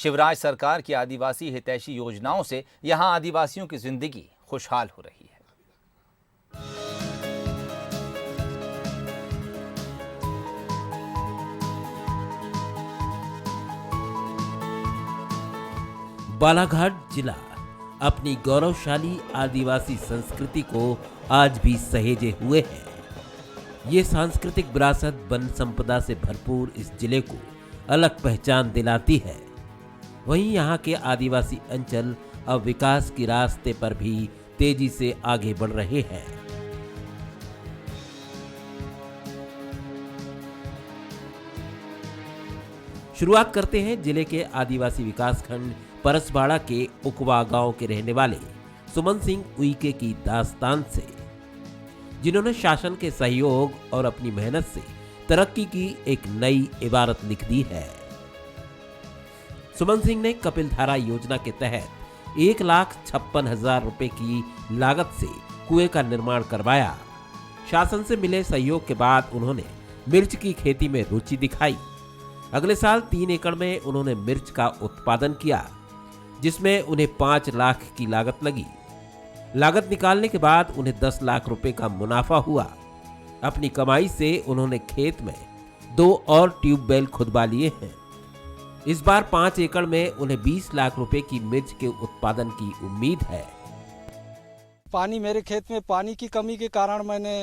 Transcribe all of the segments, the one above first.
शिवराज सरकार की आदिवासी हितैषी योजनाओं से यहां आदिवासियों की जिंदगी खुशहाल हो रही है। बालाघाट जिला अपनी गौरवशाली आदिवासी संस्कृति को आज भी सहेजे हुए है। ये सांस्कृतिक विरासत वन संपदा से भरपूर इस जिले को अलग पहचान दिलाती है। वहीं यहाँ के आदिवासी अंचल अब विकास के रास्ते पर भी तेजी से आगे बढ़ रहे हैं। शुरुआत करते हैं जिले के आदिवासी विकासखंड परसबाड़ा के उकवा गांव के रहने वाले सुमन सिंह उइके की दास्तान से, जिन्होंने शासन के सहयोग और अपनी मेहनत से तरक्की की एक नई इबारत लिख दी है। सुमन सिंह ने कपिल धारा योजना के तहत 1,56,000 रुपए की लागत से कुएं का निर्माण करवाया। शासन से मिले सहयोग के बाद उन्होंने मिर्च की खेती में रुचि दिखाई। अगले साल 3 एकड़ में उन्होंने मिर्च का उत्पादन किया, जिसमें उन्हें 5 लाख की लागत लगी। लागत निकालने के बाद उन्हें 10 लाख रुपए का मुनाफा हुआ। अपनी कमाई से उन्होंने खेत में 2 और ट्यूबवेल खुदवा लिए हैं। इस बार 5 एकड़ में उन्हें 20 लाख रुपए की मिर्च के उत्पादन की उम्मीद है। पानी मेरे खेत में पानी की कमी के कारण मैंने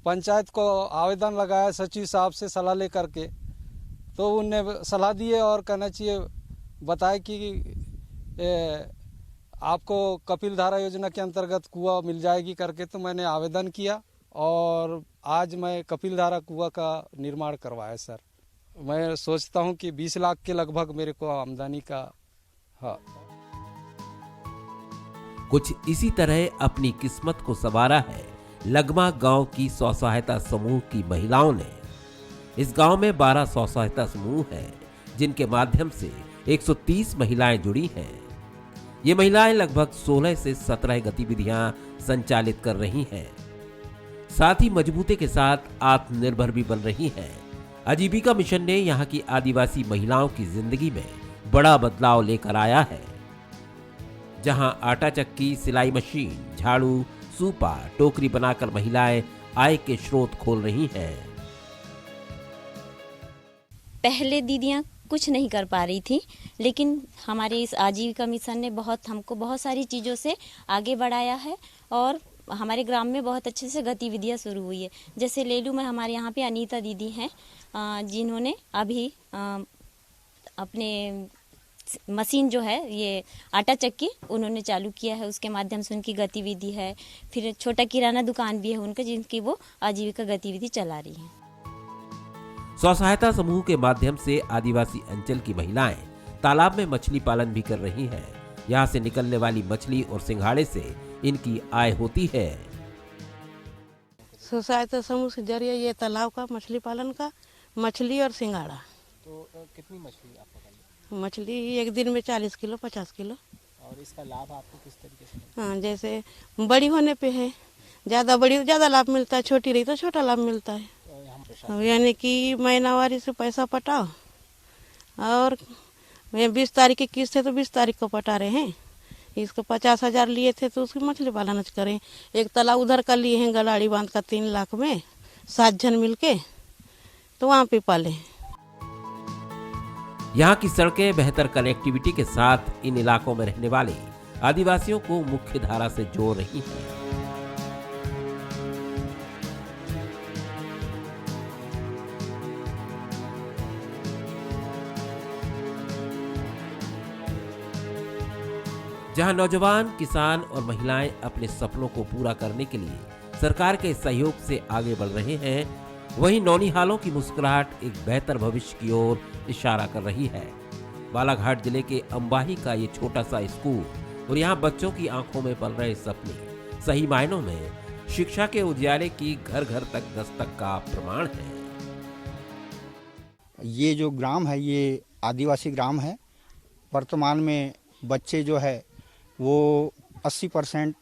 पंचायत को आवेदन लगाया, सचिव साहब से सलाह लेकर के, तो उनने सलाह दी है और कहना चाहिए बताया कि आपको कपिल धारा योजना के अंतर्गत कुआं मिल जाएगी करके। तो मैंने आवेदन किया और आज मैं कपिल धारा कुआं का निर्माण करवाया सर। मैं सोचता हूं कि 20 लाख के लगभग मेरे को आमदनी का है। कुछ इसी तरह अपनी किस्मत को संवारा है लगमा गांव की स्वसहायता समूह की महिलाओं ने। इस गांव में 12 स्वसहायता समूह हैं, जिनके माध्यम से 130 महिलाएं जुड़ी हैं। ये महिलाएं लगभग 16 से 17 गतिविधियां संचालित कर रही हैं। साथ ही मजबूती के साथ आत्मनिर्भर भी बन रही हैं। आजीविका मिशन ने यहाँ की आदिवासी महिलाओं की जिंदगी में बड़ा बदलाव लेकर आया है, जहां आटा चक्की, सिलाई मशीन, झाड़ू, सूपा, टोकरी बनाकर महिलाएं आय के स्रोत खोल रही हैं। पहले दीदियां कुछ नहीं कर पा रही थी, लेकिन हमारे इस आजीविका मिशन ने हमको बहुत सारी चीज़ों से आगे बढ़ाया है और हमारे ग्राम में बहुत अच्छे से गतिविधियां शुरू हुई है। जैसे ले लूँ मैं, हमारे यहाँ पे अनीता दीदी हैं, जिन्होंने अभी अपने मशीन जो है ये आटा चक्की उन्होंने चालू किया है, उसके माध्यम से उनकी गतिविधि है। फिर छोटा किराना दुकान भी है उनका, जिनकी वो आजीविका गतिविधि चला रही हैं। स्वसहायता समूह के माध्यम से आदिवासी अंचल की महिलाएं तालाब में मछली पालन भी कर रही हैं। यहाँ से निकलने वाली मछली और सिंघाड़े से इनकी आय होती है। स्वसहायता समूह के जरिए ये तालाब का मछली पालन का, मछली और सिंघाड़ा। तो कितनी मछली आप पकड़? मछली एक दिन में 40 किलो 50 किलो। और इसका लाभ आपको किस तरीके से? हाँ, जैसे बड़ी होने पे है, ज़्यादा बड़ी ज़्यादा लाभ मिलता है, छोटी रही तो छोटा लाभ मिलता है। यानी कि महीनावारी से पैसा पटाओ और 20 तारीख की किस्त है तो 20 तारीख को पटा रहे हैं। इसको 50,000 लिए थे तो उसकी मछली पालन करें। एक तालाब उधर का लिए हैं गलाड़ी बांध का 3 लाख में 7 जन मिलके, तो वहाँ पे पाले। यहाँ की सड़कें बेहतर कनेक्टिविटी के साथ इन इलाकों में रहने वाले आदिवासियों को मुख्य धारा से जोड़ रही हैं। जहां नौजवान, किसान और महिलाएं अपने सपनों को पूरा करने के लिए सरकार के सहयोग से आगे बढ़ रहे हैं, वहीं नौनिहालों की मुस्कुराहट एक बेहतर भविष्य की ओर इशारा कर रही है। बालाघाट जिले के अंबाही का ये छोटा सा स्कूल और यहाँ बच्चों की आंखों में पल रहे सपने सही मायनों में शिक्षा के उजियारे की घर घर तक दस्तक का प्रमाण है। ये जो ग्राम है ये आदिवासी ग्राम है। वर्तमान में बच्चे जो है वो 80%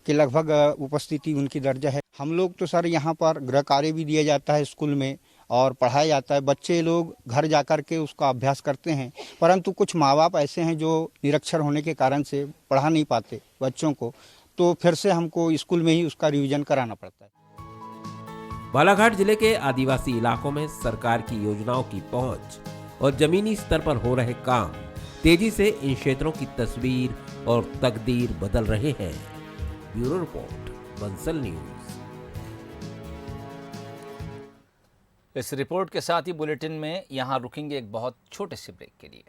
के लगभग उपस्थिति उनकी दर्ज है। हम लोग तो सर यहाँ पर गृह कार्य भी दिया जाता है स्कूल में, और पढ़ाया जाता है। बच्चे लोग घर जा कर के उसका अभ्यास करते हैं, परंतु कुछ माँ बाप ऐसे हैं जो निरक्षर होने के कारण से पढ़ा नहीं पाते बच्चों को, तो फिर से हमको स्कूल में ही उसका रिवीजन कराना पड़ता है। बालाघाट जिले के आदिवासी इलाकों में सरकार की योजनाओं की पहुंच और जमीनी स्तर पर हो रहे काम तेजी से इन क्षेत्रों की तस्वीर और तकदीर बदल रहे हैं। Bureau report, Bansal news. इस रिपोर्ट के साथ ही बुलेटिन में यहाँ रुकेंगे एक बहुत छोटे से ब्रेक के लिए।